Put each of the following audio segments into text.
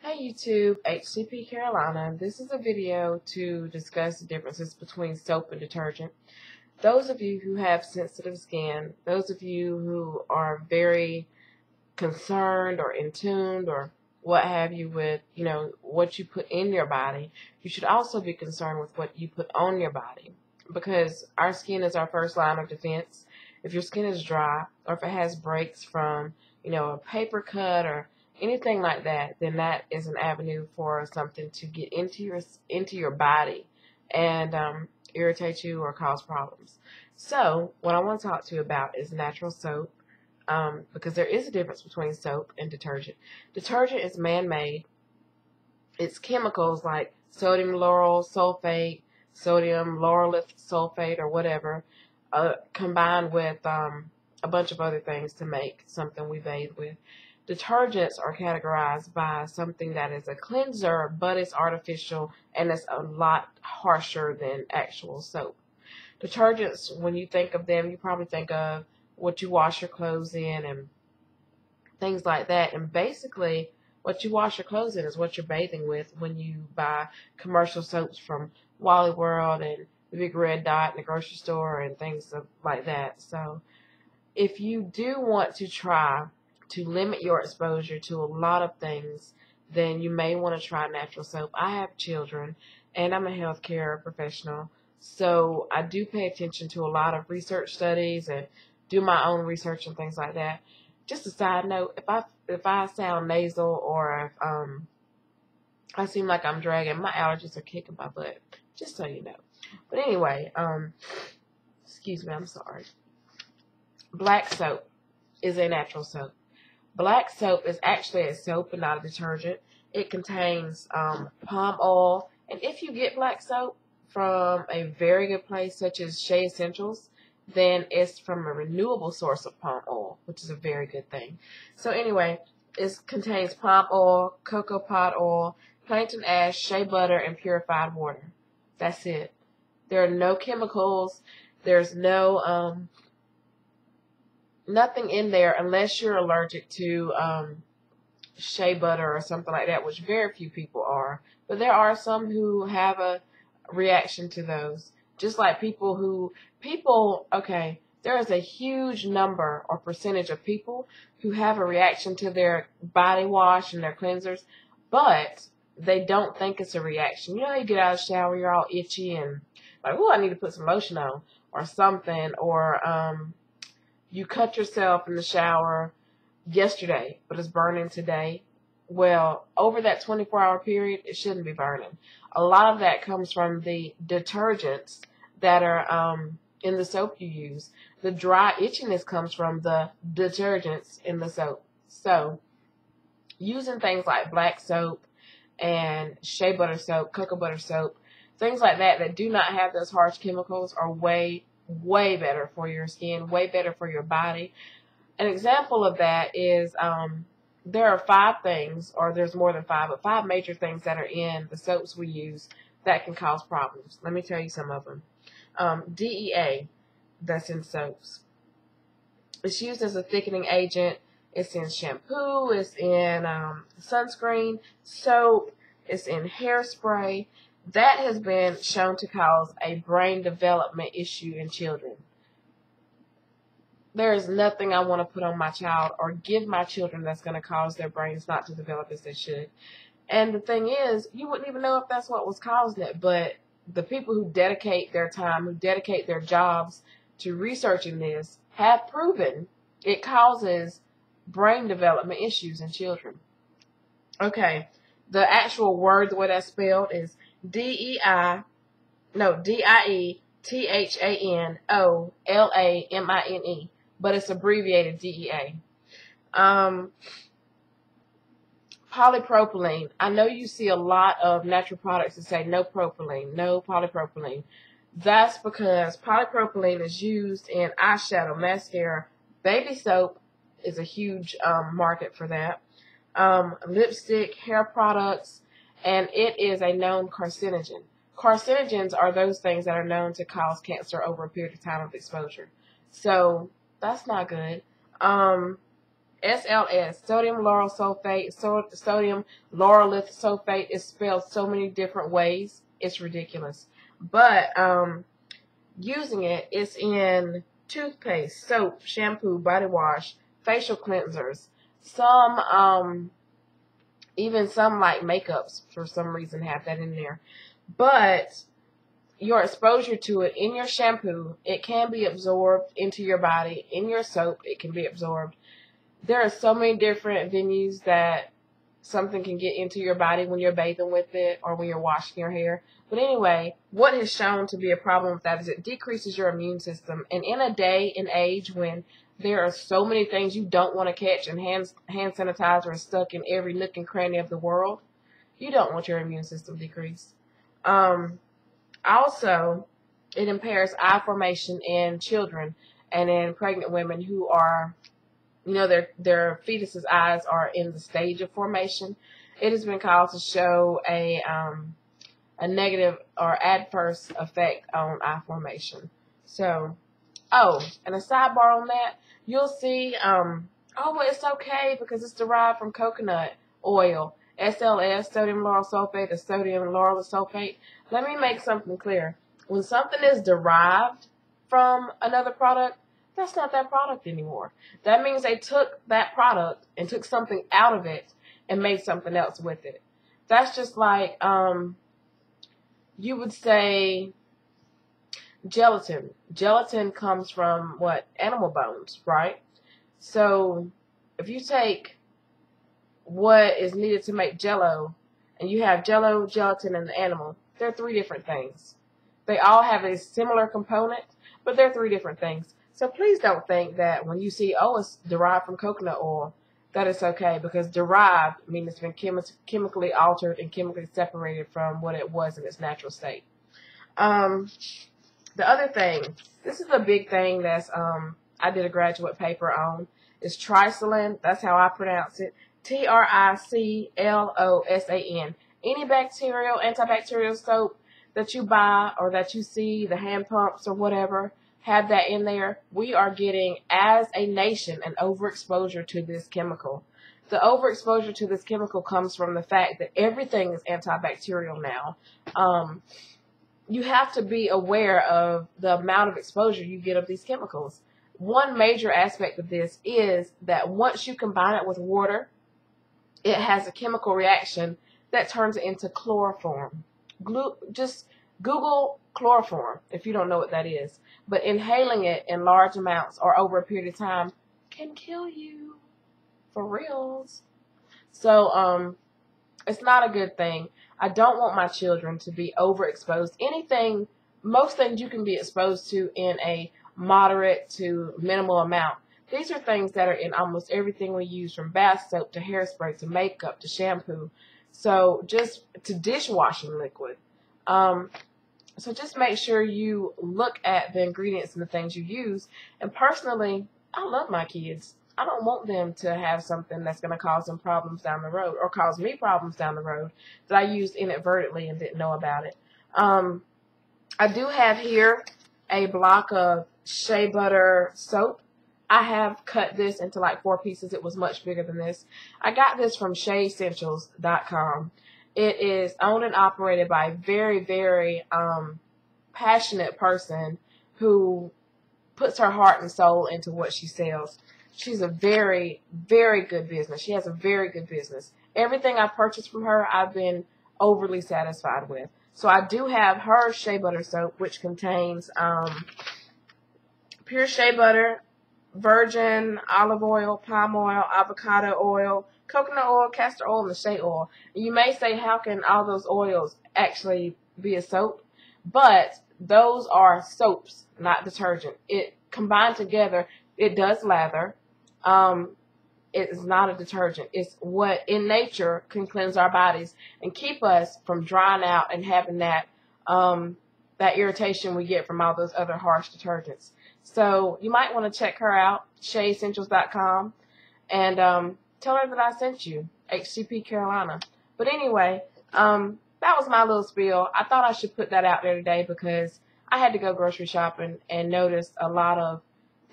Hey YouTube, Hcpcarolina. This is a video to discuss the differences between soap and detergent. Those of you who have sensitive skin, those of you who are very concerned or in tune or what have you with, what you put in your body, you should also be concerned with what you put on your body, because our skin is our first line of defense. If your skin is dry or if it has breaks from, a paper cut or anything like that, then that is an avenue for something to get into your body and irritate you or cause problems. So what I want to talk to you about is natural soap, because there is a difference between soap and detergent. Detergent is man-made. It's chemicals like sodium lauryl sulfate, sodium lauryl sulfate, or whatever, combined with a bunch of other things to make something we bathe with. Detergents are categorized by something that is a cleanser, but it's artificial and it's a lot harsher than actual soap. Detergents, when you think of them, you probably think of what you wash your clothes in and things like that. And basically, what you wash your clothes in is what you're bathing with when you buy commercial soaps from Wally World and the Big Red Dot in the grocery store and things like that. So if you do want to try to limit your exposure to a lot of things, then you may want to try natural soap. I have children and I'm a healthcare professional, so I do pay attention to a lot of research studies and do my own research and things like that. Just a side note, if I sound nasal or if I seem like I'm dragging, my allergies are kicking my butt, just so you know. But anyway, excuse me, I'm sorry. Black soap is a natural soap. Black soap is actually a soap and not a detergent. It contains palm oil, and if you get black soap from a very good place such as sheaessentials, then it's from a renewable source of palm oil, which is a very good thing. So anyway, it contains palm oil, cocoa pod oil, plankton ash, shea butter, and purified water. That's it. There are no chemicals. There's no nothing in there unless you're allergic to shea butter or something like that, which very few people are. But there are some who have a reaction to those. Just like okay, there is a huge number or percentage of people who have a reaction to their body wash and their cleansers, but they don't think it's a reaction. You know, you get out of the shower, you're all itchy and like, oh, I need to put some lotion on or something, or you cut yourself in the shower yesterday, but it's burning today. Well, over that 24-hour period, it shouldn't be burning. A lot of that comes from the detergents that are in the soap you use. The dry itchiness comes from the detergents in the soap. So, using things like black soap and shea butter soap, cocoa butter soap, things like that that do not have those harsh chemicals are way better for your skin, way better for your body. An example of that is there are 5 things, or there's more than 5, but 5 major things that are in the soaps we use that can cause problems. Let me tell you some of them. DEA, that's in soaps. It's used as a thickening agent. It's in shampoo. It's in sunscreen, soap. It's in hairspray. That has been shown to cause a brain development issue in children. There is nothing I want to put on my child or give my children that's going to cause their brains not to develop as they should. And the thing is, you wouldn't even know if that's what was causing it, but the people who dedicate their time, who dedicate their jobs to researching this, have proven it causes brain development issues in children. Okay, the actual word, the way that's spelled is DIEThanolamine, but it's abbreviated DEA. Polypropylene. I know you see a lot of natural products that say no propylene, no polypropylene. That's because polypropylene is used in eyeshadow, mascara, baby soap is a huge market for that, lipstick, hair products, and it is a known carcinogen. Carcinogens are those things that are known to cause cancer over a period of time of exposure. So that's not good. SLS, Sodium Lauryl Sulfate, Sodium Lauryl Sulfate is spelled so many different ways. It's ridiculous. But using it, it's in toothpaste, soap, shampoo, body wash, facial cleansers, some even some like makeups for some reason have that in there. But your exposure to it in your shampoo, it can be absorbed into your body. In your soap, it can be absorbed. There are so many different venues that something can get into your body when you're bathing with it or when you're washing your hair. But anyway, what has shown to be a problem with that is it decreases your immune system. And in a day and age when there are so many things you don't want to catch and hand sanitizer is stuck in every nook and cranny of the world, you don't want your immune system decreased. Also, it impairs eye formation in children and in pregnant women who are, you know, their fetus's eyes are in the stage of formation. It has been called to show a negative or adverse effect on eye formation. So, and a sidebar on that, you'll see, well, it's okay because it's derived from coconut oil. SLS, Sodium Lauryl Sulfate, or Sodium Lauryl Sulfate. Let me make something clear. When something is derived from another product, that's not that product anymore. That means they took that product and took something out of it and made something else with it. That's just like, you would say gelatin. Gelatin comes from what? Animal bones, right? So if you take what is needed to make Jell-O and you have Jell-O, gelatin, and the animal, they're three different things. They all have a similar component, but they're three different things. So please don't think that when you see, it's derived from coconut oil, that it's okay, because derived means it's been chemically altered and chemically separated from what it was in its natural state. The other thing, this is a big thing that's I did a graduate paper on, is Triclosan. That's how I pronounce it. Triclosan. Any bacterial, antibacterial soap that you buy or that you see, the hand pumps or whatever, have that in there. We are getting, as a nation, an overexposure to this chemical. The overexposure to this chemical comes from the fact that everything is antibacterial now. You have to be aware of the amount of exposure you get of these chemicals. One major aspect of this is that once you combine it with water, it has a chemical reaction that turns it into chloroform. Just Google chloroform if you don't know what that is. But inhaling it in large amounts or over a period of time can kill you. For reals. So, it's not a good thing. I don't want my children to be overexposed. Most things you can be exposed to in a moderate to minimal amount. These are things that are in almost everything we use, from bath soap to hairspray to makeup to shampoo. So just to dishwashing liquid. So just make sure you look at the ingredients and the things you use. And personally, I love my kids. I don't want them to have something that's going to cause them problems down the road or cause me problems down the road that I used inadvertently and didn't know about it. I do have here a block of Shea Butter Soap. I have cut this into like 4 pieces. It was much bigger than this. I got this from sheaessentials.com. It is owned and operated by a very, very passionate person who puts her heart and soul into what she sells. She's a very, very good business. She has a very good business. Everything I've purchased from her, I've been overly satisfied with. So I do have her Shea Butter Soap, which contains pure shea butter, virgin olive oil, palm oil, avocado oil, coconut oil, castor oil, and shea oil. And you may say, how can all those oils actually be a soap? But those are soaps, not detergent. It combined together, it does lather. It is not a detergent. It's what in nature can cleanse our bodies and keep us from drying out and having that that irritation we get from all those other harsh detergents. So you might want to check her out, sheaessentials.com, and tell her that I sent you, Hcpcarolina. But anyway, that was my little spiel. I thought I should put that out there today because I had to go grocery shopping and noticed a lot of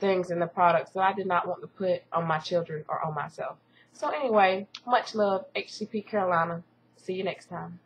things in the products that I did not want to put on my children or on myself. So anyway, much love, HCP Carolina. See you next time.